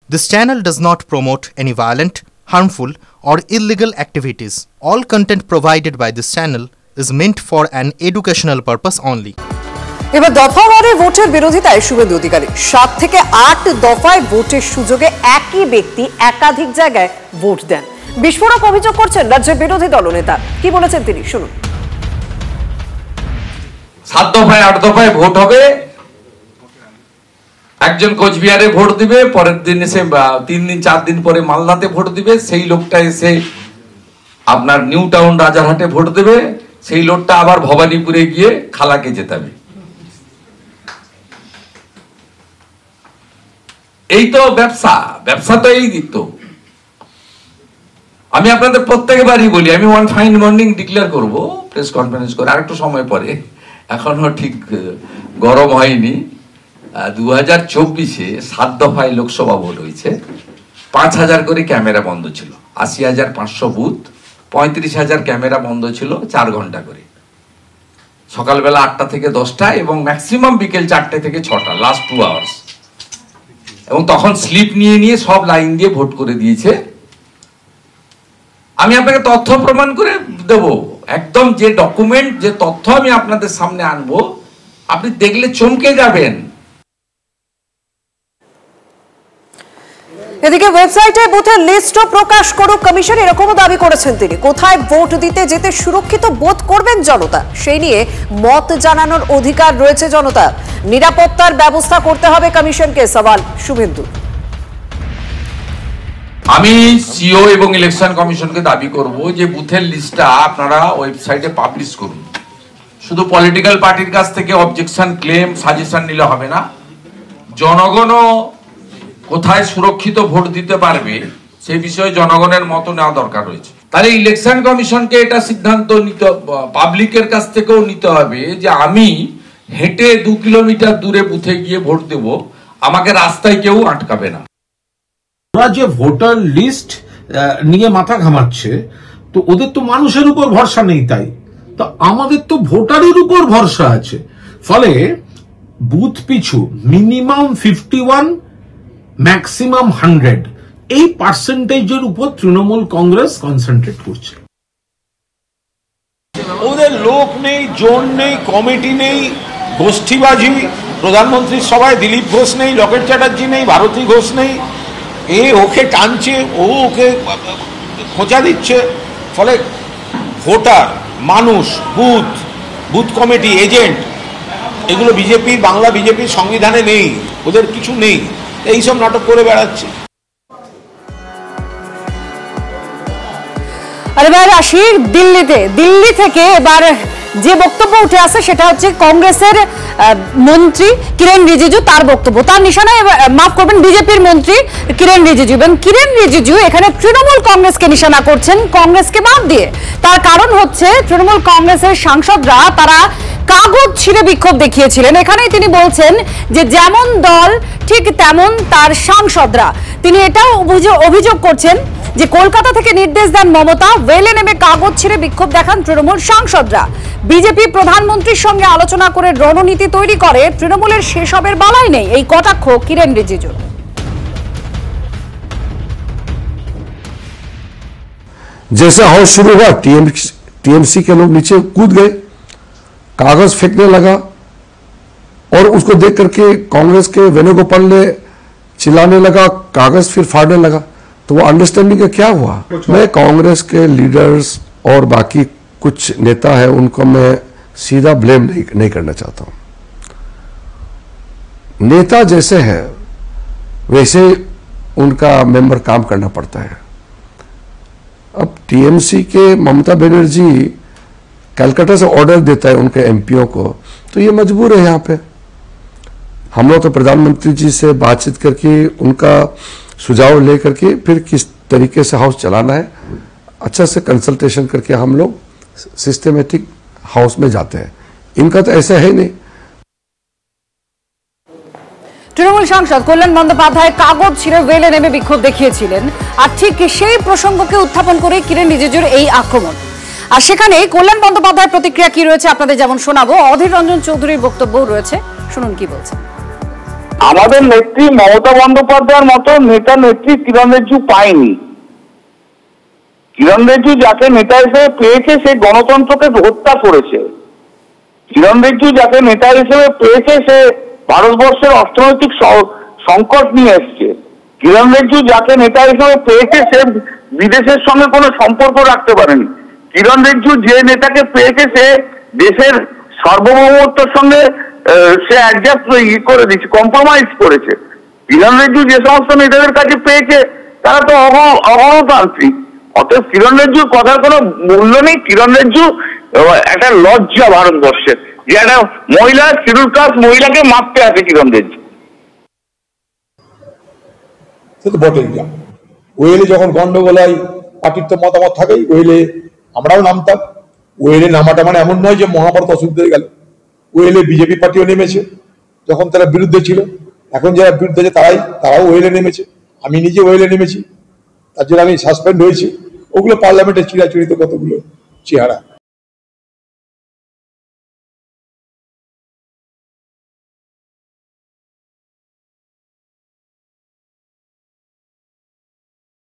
This channel does not promote any violent, harmful, or illegal activities. All content provided by this channel is meant for an educational purpose only. এবার দফাওয়ারে ভোটের বিরোধিতায় শুভেন্দু অধিকারী 7 থেকে 8 দফায় ভোটের সুযোগে একই ব্যক্তি একাধিক জায়গায় ভোট দেন। বিস্ফোরক অভিযোগ করছেন রাজ্যের বিরোধী দলনেতা। কি বলেছেন তিনি শুনুন। 7 দফায় 8 দফায় ভোট হবে, একজন কোচবিহারে ভোট দিবে, পরের দিন এসে 3 দিন 4 দিন পরে মালদাতে ভোট দিবে, সেই লোকটা এসে আপনার নিউ টাউন রাজারহাটে ভোট দেবে, সেই লোকটা আবার ভবানীপুরে গিয়ে খালাকে জেতাবে। এই তো ব্যবসা, ব্যবসা তো এই দিত। আমি আপনাদের প্রত্যেকবারই বলি, আমি ওয়ান ফাইন মর্নিং ডিক্লেয়ার করব প্রেস কনফারেন্স করে, আর একটু সময় পরে, এখনো ঠিক গরম হয়নি। 2024-এ 7 দফায় লোকসভা ভোট হয়েছে, 5,000 করে ক্যামেরা বন্ধ ছিল, 80,500 বুথ, 35,000 ক্যামেরা বন্ধ ছিল 4 ঘন্টা করে, সকালবেলা 8টা থেকে 10টা এবং ম্যাক্সিমাম বিকেল 4টে থেকে 6টা, লাস্ট 2 আওয়ার্স। এবং তখন স্লিপ নিয়ে নিয়ে সব লাইন দিয়ে ভোট করে দিয়েছে। আমি আপনাকে তথ্য প্রমাণ করে দেব, একদম যে ডকুমেন্ট, যে তথ্য আমি আপনাদের সামনে আনবো, আপনি দেখলে চমকে যাবেন। এদিকে ওয়েবসাইটে বুথের লিস্টও প্রকাশ করুক কমিশন, এরকমও দাবি করেছেন তিনি। কোথায় ভোট দিতে যেতে সুরক্ষিত বোধ করবেন জনতা, সেই নিয়ে মত জানানোর অধিকার রয়েছে জনতা। নিরাপত্তার ব্যবস্থা করতে হবে কমিশনকে, সওয়াল শুভেন্দু। আমি সিও এবং ইলেকশন কমিশনকে দাবি করব যে বুথের লিস্টটা আপনারা ওয়েবসাইটে পাবলিশ করুন। শুধু পলিটিক্যাল পার্টির কাছ থেকে অবজেকশন, ক্লেম, সাজেশন নিলে হবে না। জনগণও কোথায় সুরক্ষিত ভোট দিতে পারবে সেই বিষয়ে জনগণের মত নেওয়া দরকার রয়েছে। তাহলে ইলেকশন কমিশনকে এটা সিদ্ধান্ত নিতে, পাবলিকের কাছ থেকেও নিতে হবে যে আমি হেঁটে 2 কিলোমিটার দূরে বুথে গিয়ে ভোট দেব, আমাকে রাস্তায় কেউ আটকাবে না। ওরা যে ভোটার লিস্ট নিয়ে মাথা ঘামাচ্ছে, তো ওদের তো মানুষের উপর ভরসা নেই, তাই তো আমাদের তো ভোটারের উপর ভরসা আছে। ফলে বুথ পিছু মিনিমাম 51, ম্যাক্সিমাম 100, এই পার্সেন্টেজের উপর তৃণমূল কংগ্রেস কনসেন্ট্রেট করছে। ওদের লোক নেই, জোন নেই, কমিটি নেই, গোষ্ঠীবাজি। প্রধানমন্ত্রীর সভায় দিলীপ ঘোষ নেই, লকেট চ্যাটার্জি নেই, ভারতী ঘোষ নেই, এ ওকে টানছে, ও ওকে খোঁচা দিচ্ছে। ফলে ভোটার, মানুষ, বুথ কমিটি, এজেন্ট, এগুলো বিজেপির, বাংলা বিজেপির সংবিধানে নেই, ওদের কিছু নেই, এইসব নাটক করে বেড়াচ্ছে। আর এবার আসি দিল্লি থেকে এবার যে বক্তব্য উঠে আসে সেটা হচ্ছে কংগ্রেসের মন্ত্রী কিরেন রিজিজু, তার বক্তব্য, তার নিশানায়, মাফ করবেন, বিজেপির মন্ত্রী কিরেন রিজিজু। এবং কিরেন রিজিজু এখানে তৃণমূল কংগ্রেসকে নিশানা করছেন, কংগ্রেসকে বাদ দিয়ে। তার কারণ হচ্ছে তৃণমূল কংগ্রেসের সাংসদরা তারা কাগজ ছিঁড়ে বিক্ষোভ দেখিয়েছিলেন। এখানেই তিনি বলছেন যে যেমন দল ঠিক তেমন তার সাংসদরা। তিনি এটাও অভিযোগ করছেন যে কলকাতা থেকে নির্দেশ দেন মমতা, ওয়েলে নেমে কাগজ ছিঁড়ে বিক্ষোভ দেখান তৃণমূল সাংসদরা। বিজেপি প্রধানমন্ত্রীর সঙ্গে আলোচনা করে রণনীতি তৈরি করে, তৃণমূলের সেসবের বালাই নেই, এই কটাক্ষ কিরেন রিজিজুর। जैसे हाउस शुरू हुआ, टीएमसी के लोग नीचे कूद गए, कागज फेंकने लगा, और उसको देख करके कांग्रेस के वेणुगोपाल ने चिल्लाने लगा, कागज फिर फाड़ने लगा। तो वो अंडरस्टैंडिंग का क्या हुआ? मैं कांग्रेस के लीडर्स और बाकी कुछ नेता है उनको मैं सीधा ब्लेम नहीं करना चाहता हूं। नेता जैसे है वैसे उनका मेंबर काम करना पड़ता है। अब टीएमसी के ममता बनर्जी कलकत्ता से ऑर्डर देता है उनके एमपीओ को, तो ये मजबूर है। यहाँ पे हम लोग तो प्रधानमंत्री जी से बातचीत करके उनका सुझाव लेकर के फिर किस तरीके से हाउस चलाना है अच्छा से कंसल्टेशन करके हम लोग सिस्टमेटिक हाउस में जाते हैं। इनका तो ऐसा है नहीं। তৃণমূল সাংসদ কল্যাণ বন্দ্যোপাধ্যায় কাগজ ছিঁড়ে ওয়েলে নেমে বিক্ষোভ দেখিয়েছিলেন, আর ঠিক সেই প্রসঙ্গকে উত্থাপন করে কিরেন রিজিজুর এই আক্রমণ। আর সেখানে কল্যাণ বন্দ্যোপাধ্যায়ের প্রতিক্রিয়া কি রয়েছে আপনাদের যেমন শোনাবো, অধীর রঞ্জন চৌধুরীর বক্তব্যও রয়েছে, শুনুন কি বলছেন। আমাদের নেত্রী মমতা বন্দ্যোপাধ্যায়ের মতো নেতা নেত্রী কিরণ রিজিজু পায়নি। কিরণ রিজিজু যাকে নেতা হিসেবে পেয়েছে সে গণতন্ত্রকে হত্যা করেছে। কিরণ রিজিজু যাকে নেতা হিসেবে পেয়েছে সে ভারতবর্ষের অর্থনৈতিক সংকট নিয়ে এসছে। কিরণ রিজিজু যাকে নেতা হিসেবে পেয়েছে সে বিদেশের সঙ্গে কোনো সম্পর্ক রাখতে পারেনি। কিরণ রিজিজু যে নেতাকে পেয়েছে সে দেশের সার্বভৌমত্বের সঙ্গে সে অ্যাডজাস্ট করে দিচ্ছে, কম্প্রোমাইজ করেছে। কিরণ রিজিজু যে সমস্ত নেতাদের কাছে পেয়েছে তারা তো অগণতান্ত্রিক। অতএব কিরণ রিজিজুর কথার কোনো মূল্য নেই। কিরণ রিজিজু একটা লজ্জা ভারতবর্ষের, যে একটা মহিলা শিডিউল কাস্ট মহিলাকে মারতে আছে কিরণ রিজিজু। সে তো বটেই। যা ওয়েলে যখন গন্ডগোল হয় পার্টির তো মতামত থাকেই, ওয়েলে আমরাও নামতাম। ওয়েলে নামাটা মানে এমন নয় যে মহাভারত অসুবিধা হয়ে গেল। ওয়েলে বিজেপি পার্টিও নেমেছে যখন তারা বিরুদ্ধে ছিল, এখন যারা বিরুদ্ধে আছে তারাও ওয়েলে নেমেছে। আমি নিজে ওয়েলে নেমেছি, তার জন্য আমি সাসপেন্ড হয়েছি। ওগুলো পার্লামেন্টে চিরাচরিত কতগুলো চেহারা।